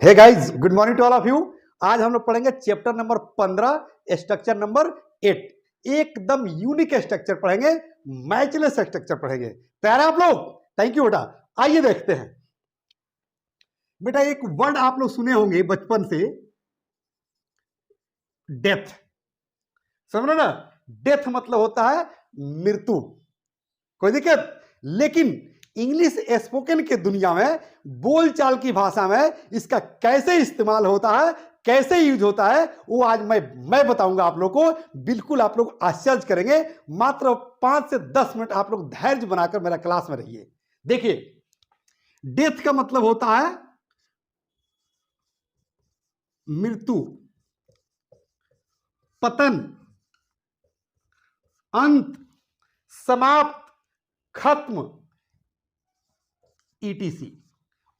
Hey guys, good morning to all of you. आज हम लोग पढ़ेंगे चैप्टर नंबर 15, स्ट्रक्चर नंबर 8। एकदम यूनिक स्ट्रक्चर पढ़ेंगे, मैचलेस स्ट्रक्चर पढ़ेंगे। तैयार है आप लोग? थैंक यू बेटा। आइए देखते हैं। बेटा एक वर्ड आप लोग सुने होंगे बचपन से, डेथ। समझ ना? डेथ मतलब होता है मृत्यु। कोई दिक्कत? लेकिन इंग्लिश स्पोकन के दुनिया में, बोलचाल की भाषा में इसका कैसे इस्तेमाल होता है, कैसे यूज होता है, वो आज मैं बताऊंगा आप लोग को। बिल्कुल आप लोग आश्चर्य करेंगे। मात्र 5 से 10 मिनट आप लोग धैर्य बनाकर मेरा क्लास में रहिए। देखिए, डेथ का मतलब होता है मृत्यु, पतन, अंत, समाप्त, खत्म, ईटीसी।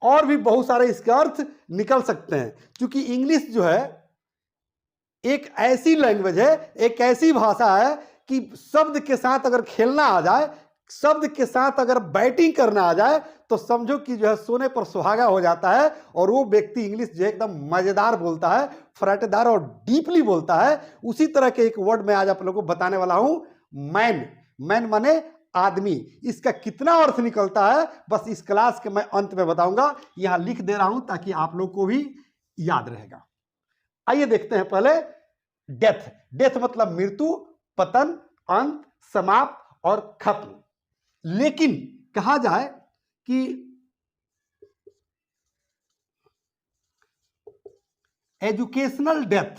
और भी बहुत सारे इसके अर्थ निकल सकते हैं, क्योंकि इंग्लिश जो है एक ऐसी लैंग्वेज है, एक ऐसी भाषा है कि शब्द के साथ अगर खेलना आ जाए, शब्द के साथ अगर बैटिंग करना आ जाए, तो समझो कि जो है सोने पर सुहागा हो जाता है। और वो व्यक्ति इंग्लिश जो है एकदम मजेदार बोलता है, फराटेदार और डीपली बोलता है। उसी तरह के एक वर्ड मैं आज आप लोगों को बताने वाला हूं, मैन। मैन माने आदमी। इसका कितना अर्थ निकलता है बस इस क्लास के मैं अंत में बताऊंगा। यहां लिख दे रहा हूं ताकि आप लोग को भी याद रहेगा। आइए देखते हैं पहले डेथ। डेथ मतलब मृत्यु, पतन, अंत, समाप्त और खत्म। लेकिन कहा जाए कि एजुकेशनल डेथ,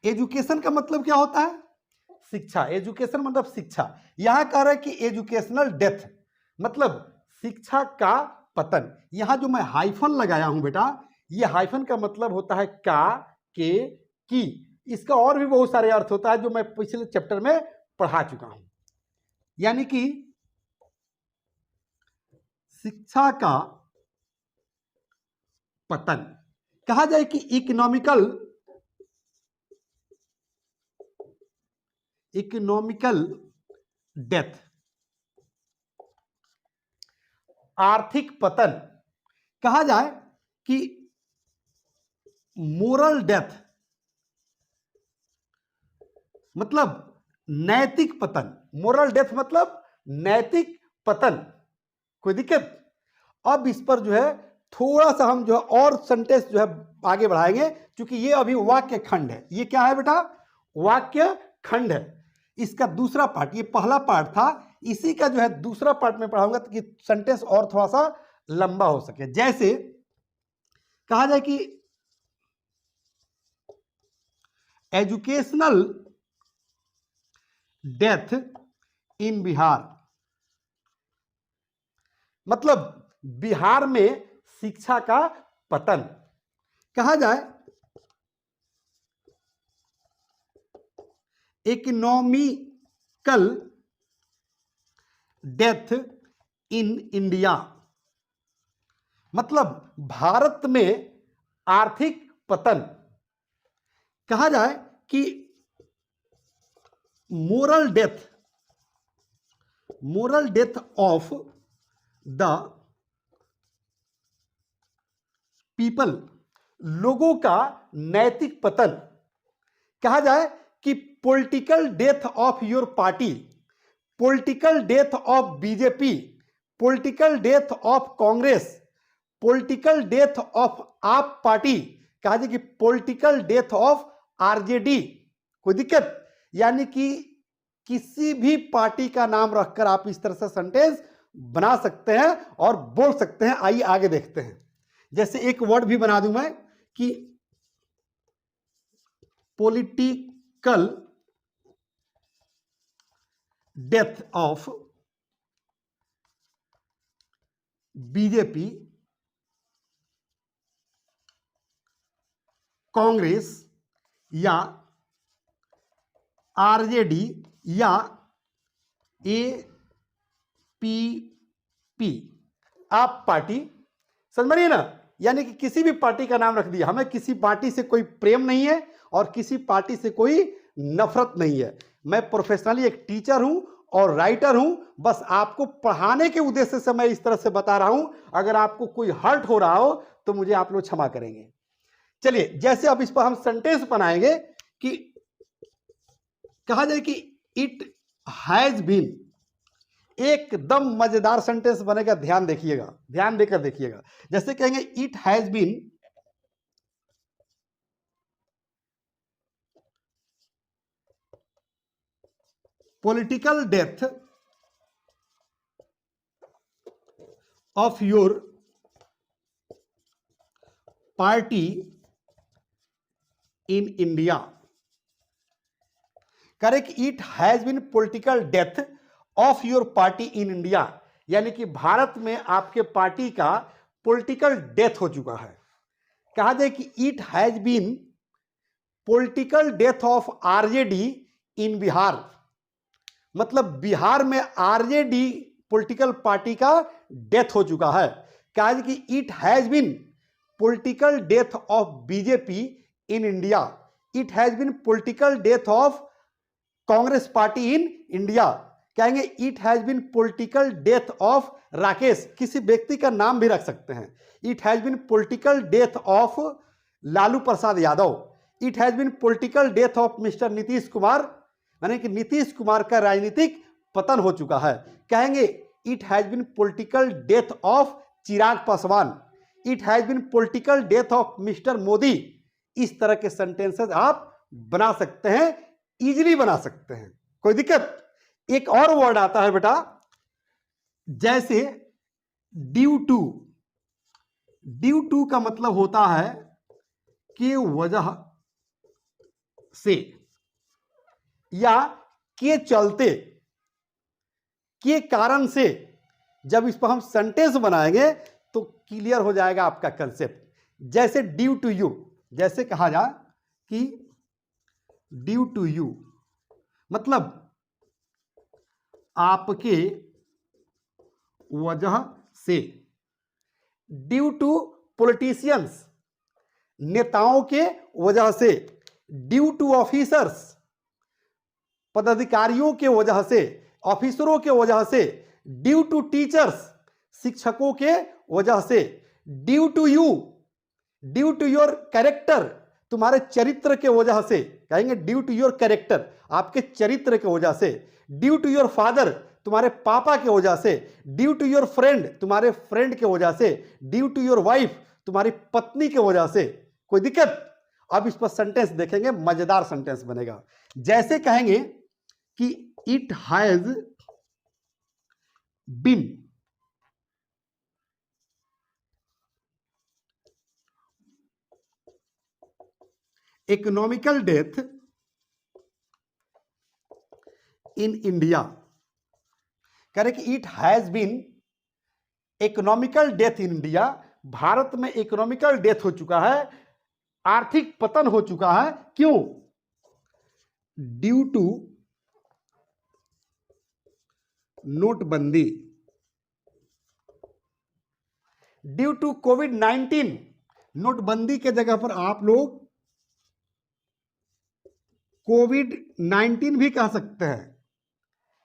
एजुकेशन का मतलब क्या होता है? शिक्षा। एजुकेशन मतलब शिक्षा। यहां कह रहा है कि एजुकेशनल डेथ मतलब शिक्षा का पतन। यहां जो मैं हाइफन लगाया हूं बेटा, यह हाइफन का मतलब होता है का, के, की। इसका और भी बहुत सारे अर्थ होता है जो मैं पिछले चैप्टर में पढ़ा चुका हूं। यानी कि शिक्षा का पतन। कहा जाए कि इकोनॉमिकल डेथ, आर्थिक पतन। कहा जाए कि मोरल डेथ मतलब नैतिक पतन। मोरल डेथ मतलब नैतिक पतन। कोई दिक्कत? अब इस पर जो है थोड़ा सा हम जो है और सेंटेंस जो है आगे बढ़ाएंगे, क्योंकि ये अभी वाक्य खंड है। ये क्या है बेटा? वाक्य खंड है। इसका दूसरा पार्ट, ये पहला पार्ट था, इसी का जो है दूसरा पार्ट में पढ़ाऊंगा ताकि सेंटेंस और थोड़ा सा लंबा हो सके। जैसे कहा जाए कि एजुकेशनल डेथ इन बिहार, मतलब बिहार में शिक्षा का पतन। कहा जाए इकोनॉमिकल डेथ इन इंडिया, मतलब भारत में आर्थिक पतन। कहा जाए कि moral death of the people, लोगों का नैतिक पतन। कहा जाए कि political death of your party, political death of BJP, political death of Congress, political death of आप पार्टी। कहा जाए कि पॉलिटिकल डेथ ऑफ आरजेडी। कोई दिक्कत? यानी कि किसी भी पार्टी का नाम रखकर आप इस तरह से सेंटेंस बना सकते हैं और बोल सकते हैं। आइए आगे देखते हैं। जैसे एक वर्ड भी बना दूं मैं कि political death of BJP, Congress या आरजेडी या एपीपी, आप पार्टी। समझ रही है ना? यानी कि किसी भी पार्टी का नाम रख दिया। हमें किसी पार्टी से कोई प्रेम नहीं है और किसी पार्टी से कोई नफरत नहीं है। मैं प्रोफेशनली एक टीचर हूं और राइटर हूं, बस आपको पढ़ाने के उद्देश्य से मैं इस तरह से बता रहा हूं। अगर आपको कोई हर्ट हो रहा हो तो मुझे आप लोग क्षमा करेंगे। चलिए, जैसे अब इस पर हम सेंटेंस बनाएंगे कि कहा जाए कि इट हैज बीन, एकदम मजेदार सेंटेंस बनेगा, ध्यान देखिएगा, ध्यान देकर देखिएगा। जैसे कहेंगे it has been political death of your party in India. Correct, it has been political death of your party in India, यानी कि भारत में आपके पार्टी का पॉलिटिकल डेथ हो चुका है। कहा जाए कि it has been political death of RJD in Bihar, मतलब बिहार में आरजेडी पॉलिटिकल पार्टी का डेथ हो चुका है। कहा जाए कि it has been political death of BJP in India, it has been political death of Congress party in India. कहेंगे it has been political death of Rakesh, किसी व्यक्ति का नाम भी रख सकते हैं। It has been political death of Lalu Prasad Yadav, it has been political death of mister Nitish Kumar, यानी कि नीतीश कुमार का राजनीतिक पतन हो चुका है। कहेंगे it has been political death of Chirag Paswan, it has been political death of mister Modi. इस तरह के सेंटेंसेस आप बना सकते हैं, इजीली बना सकते हैं, कोई दिक्कत। एक और वर्ड आता है बेटा, जैसे ड्यू टू, ड्यू टू का मतलब होता है कि वजह से या के चलते, के कारण से। जब इस पर हम सेंटेंस बनाएंगे तो क्लियर हो जाएगा आपका कंसेप्ट। जैसे ड्यू टू यू, जैसे कहा जाए कि ड्यू टू यू मतलब आपके वजह से, ड्यू टू पॉलिटिशियंस, नेताओं के वजह से, ड्यू टू ऑफिसर्स, पदाधिकारियों के वजह से, ऑफिसरों के वजह से, ड्यू टू टीचर्स, शिक्षकों के वजह से, due to you, due to your character, तुम्हारे चरित्र के वजह से। कहेंगे ड्यू टू योर कैरेक्टर, आपके चरित्र के वजह से, ड्यू टू योर फादर, तुम्हारे पापा के वजह से, ड्यू टू योर फ्रेंड, तुम्हारे फ्रेंड के वजह से, ड्यू टू योर वाइफ, तुम्हारी पत्नी के वजह से। कोई दिक्कत। अब इस पर सेंटेंस देखेंगे, मजेदार सेंटेंस बनेगा। जैसे कहेंगे कि it has been economical death in India. करें कि it has been economical death in India, Bharat में इकोनॉमिकल डेथ हो चुका है, आर्थिक पतन हो चुका है। क्यों? Due to notebandi, due to कोविड-19। नोटबंदी के जगह पर आप लोग कोविड-19 भी कह सकते हैं।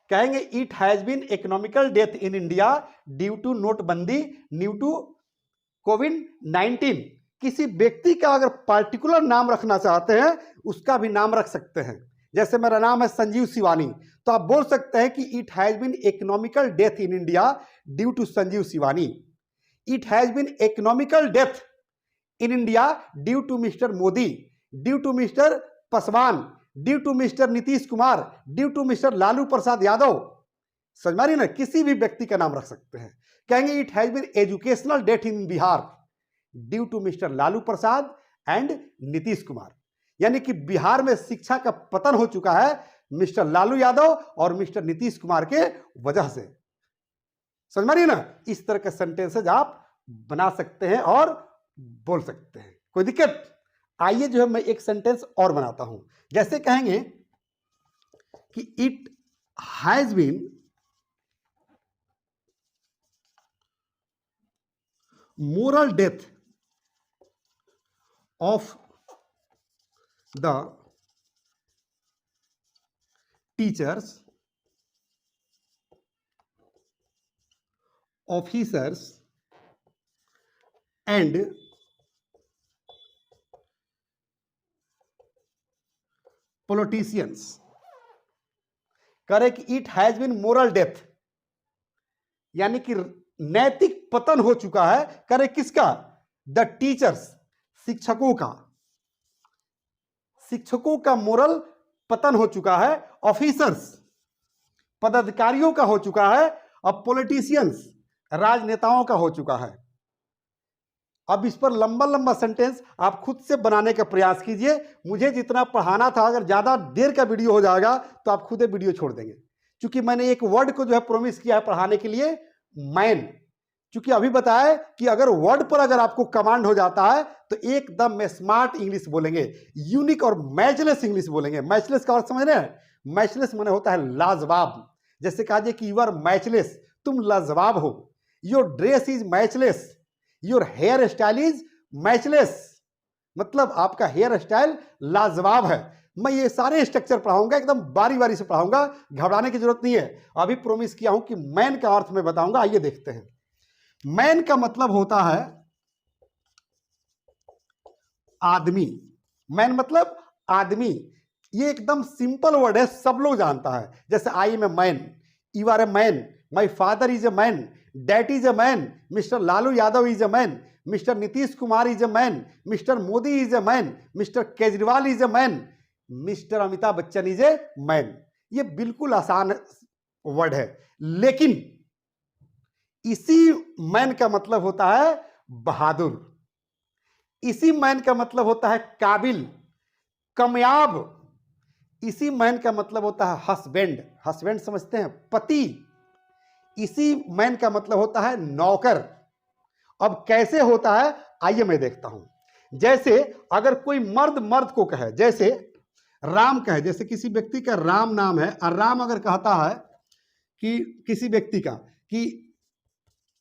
कहेंगे it has been economical death in India due to notebandi, due to कोविड-19। किसी व्यक्ति का अगर पार्टिकुलर नाम रखना चाहते हैं उसका भी नाम रख सकते हैं। जैसे मेरा नाम है संजीव शिवानी, तो आप बोल सकते हैं कि it has been economical death in India due to Sanjeev Shivani. It has been economical death in India due to mister Modi, due to mister Paswan, due to mister Nitish Kumar, due to mister Lalu Prasad Yadav. समझ मारिए ना, किसी भी व्यक्ति का नाम रख सकते हैं। कहेंगे it has been educational death in Bihar due to mister Lalu Prasad and Nitish Kumar, यानी कि बिहार में शिक्षा का पतन हो चुका है मिस्टर लालू यादव और मिस्टर नीतीश कुमार के वजह से। समझ मारिए ना, इस तरह के सेंटेंसेज आप बना सकते हैं और बोल सकते हैं, कोई दिक्कत। आइए जो है मैं एक सेंटेंस और बनाता हूं। जैसे कहेंगे कि it has been moral death of the teachers officers and politicians, करे कि it has been moral death, यानी कि नैतिक पतन हो चुका है। करे किसका? द टीचर्स, शिक्षकों का, शिक्षकों का मोरल पतन हो चुका है। ऑफिसर्स, पदाधिकारियों का हो चुका है। अब पॉलिटिशियंस, राजनेताओं का हो चुका है। अब इस पर लंबा लंबा सेंटेंस आप खुद से बनाने का प्रयास कीजिए। मुझे जितना पढ़ाना था, अगर ज्यादा देर का वीडियो हो जाएगा तो आप खुद ही वीडियो छोड़ देंगे, क्योंकि मैंने एक वर्ड को जो है प्रोमिस किया है पढ़ाने के लिए, मैन। क्योंकि अभी बताया कि अगर वर्ड पर अगर आपको कमांड हो जाता है तो एकदम स्मार्ट इंग्लिश बोलेंगे, यूनिक और मैचलेस इंग्लिश बोलेंगे। मैचलेस का अर्थ समझ रहे हैं? मैचलेस माने होता है लाजवाब। जैसे कहा जाए कि यू आर मैचलेस, तुम लाजवाब हो। Your dress is matchless, your hair style is matchless, मतलब आपका हेयर स्टाइल लाजवाब है। मैं ये सारे स्ट्रक्चर पढ़ाऊंगा, एकदम बारी बारी से पढ़ाऊंगा, घबराने की जरूरत नहीं है। अभी प्रॉमिस किया हूं कि मैन का अर्थ मैं बताऊंगा। आइए देखते हैं। मैन का मतलब होता है आदमी। मैन मतलब आदमी। ये एकदम सिंपल वर्ड है, सब लोग जानता है। जैसे I am a man, you are a man, my father is a man, that is a man, mister Lalu Yadav is a man, mister Nitish Kumar is a man, mister Modi is a man, mister Kejriwal is a man, mister Amitabh Bachchan is a man. ये बिल्कुल आसान word है, लेकिन इसी man का मतलब होता है बहादुर। इसी मैन का मतलब होता है काबिल, कामयाब। इसी मैन का मतलब होता है हस्बैंड। हस्बैंड समझते हैं? पति। इसी मैन का मतलब होता है नौकर। अब कैसे होता है आइए मैं देखता हूं। जैसे अगर कोई मर्द मर्द को कहे, जैसे राम कहे, जैसे किसी व्यक्ति का राम नाम है और राम अगर कहता है कि किसी व्यक्ति का कि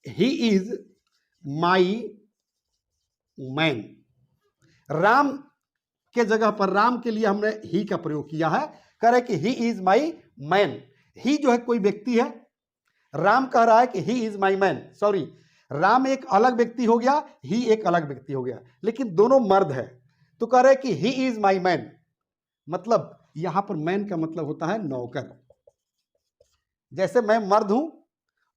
he is my man, Ram के जगह पर राम के लिए हमने ही का प्रयोग किया है। कह रहे कि ही इज माई मैन। ही जो है कोई व्यक्ति है, राम कह रहा है कि he is my man. Sorry, Ram एक अलग व्यक्ति हो गया, ही एक अलग व्यक्ति हो गया, लेकिन दोनों मर्द है। तो कह रहे कि ही इज माई मैन, मतलब यहां पर मैन का मतलब होता है नौकर। जैसे मैं मर्द हूं,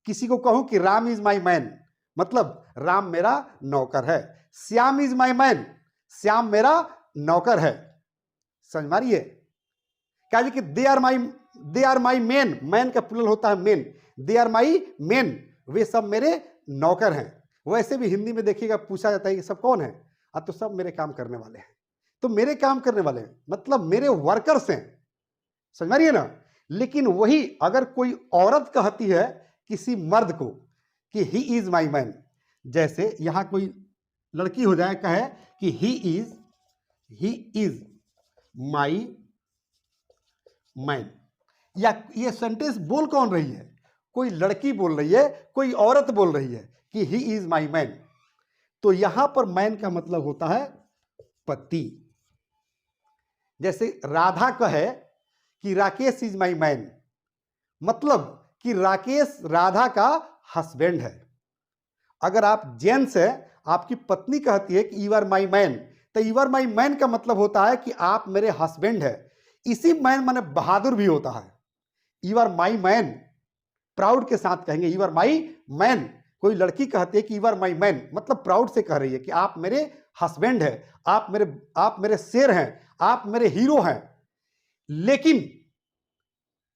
किसी को कहूं कि राम इज माई मैन, मतलब राम मेरा नौकर है। Shyam is my man, Shyam मेरा नौकर है। समझ मारिए? कहा कि they are my men, man का प्लूरल होता है men, they are my men, वे सब मेरे नौकर हैं। वैसे भी हिंदी में देखिएगा पूछा जाता है कि सब कौन है, तो सब मेरे काम करने वाले हैं। तो मेरे काम करने वाले हैं मतलब मेरे वर्कर्स हैं। समझ मारिए ना? लेकिन वही अगर कोई औरत कहती है किसी मर्द को कि ही इज माई मैन, जैसे यहां कोई लड़की हो जाए कहे कि ही इज माई मैन, या ये सेंटेंस बोल कौन रही है? कोई लड़की बोल रही है, कोई औरत बोल रही है कि ही इज माई मैन। तो यहां पर मैन का मतलब होता है पति। जैसे राधा कहे कि राकेश इज माई मैन, मतलब कि राकेश राधा का हस्बैंड है। अगर आप जेंट्स है, आपकी पत्नी कहती है कि यू आर माई मैन, तो यू आर माई मैन का मतलब होता है कि आप मेरे हस्बैंड है। इसी मैन माने बहादुर भी होता है। You are my man, proud के साथ कहेंगे यू आर माई मैन। कोई लड़की कहती है कि यू आर माई मैन, मतलब प्राउड से कह रही है कि आप मेरे हस्बैंड है, आप मेरे शेर हैं, आप मेरे हीरो हैं। लेकिन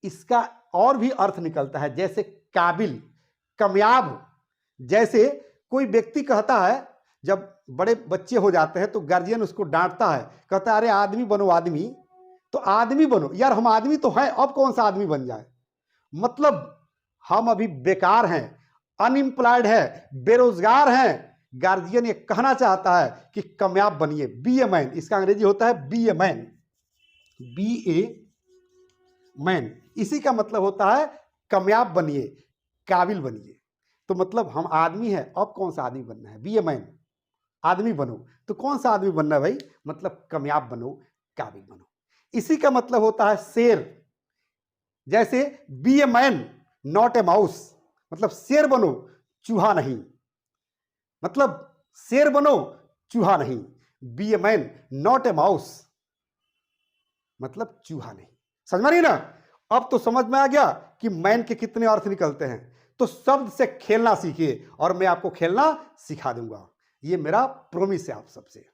इसका और भी अर्थ निकलता है, जैसे काबिल, कामयाब। जैसे कोई व्यक्ति कहता है, जब बड़े बच्चे हो जाते हैं तो गार्जियन उसको डांटता है, कहता है अरे आदमी बनो आदमी, तो आदमी बनो। यार हम आदमी तो हैं, अब कौन सा आदमी बन जाए? मतलब हम अभी बेकार हैं, अनएम्प्लॉयड है, बेरोजगार हैं। गार्जियन ये कहना चाहता है कि कामयाब बनिए, बी ए मैन। इसका अंग्रेजी होता है be a man, be a man. इसी का मतलब होता है कामयाब बनिए, काबिल बनिए। तो मतलब हम आदमी हैं, अब कौन सा आदमी बनना है? बी ए मैन, आदमी बनो। तो कौन सा आदमी बनना है भाई? मतलब कामयाब बनो, काबिल बनो। इसी का मतलब होता है शेर। जैसे be a man not a mouse, मतलब शेर बनो, चूहा नहीं। मतलब शेर बनो, चूहा नहीं। Be a man not a mouse, मतलब चूहा नहीं। समझ में नहीं ना? अब तो समझ में आ गया कि मैन के कितने अर्थ निकलते हैं। तो शब्द से खेलना सीखिए और मैं आपको खेलना सिखा दूंगा। ये मेरा प्रॉमिस है आप सबसे।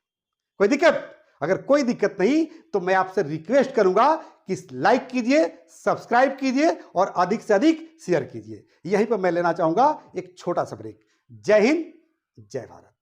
कोई दिक्कत? अगर कोई दिक्कत नहीं तो मैं आपसे रिक्वेस्ट करूंगा कि लाइक कीजिए, सब्सक्राइब कीजिए और अधिक से अधिक शेयर कीजिए। यहीं पर मैं लेना चाहूंगा एक छोटा सा ब्रेक। जय हिंद, जय भारत।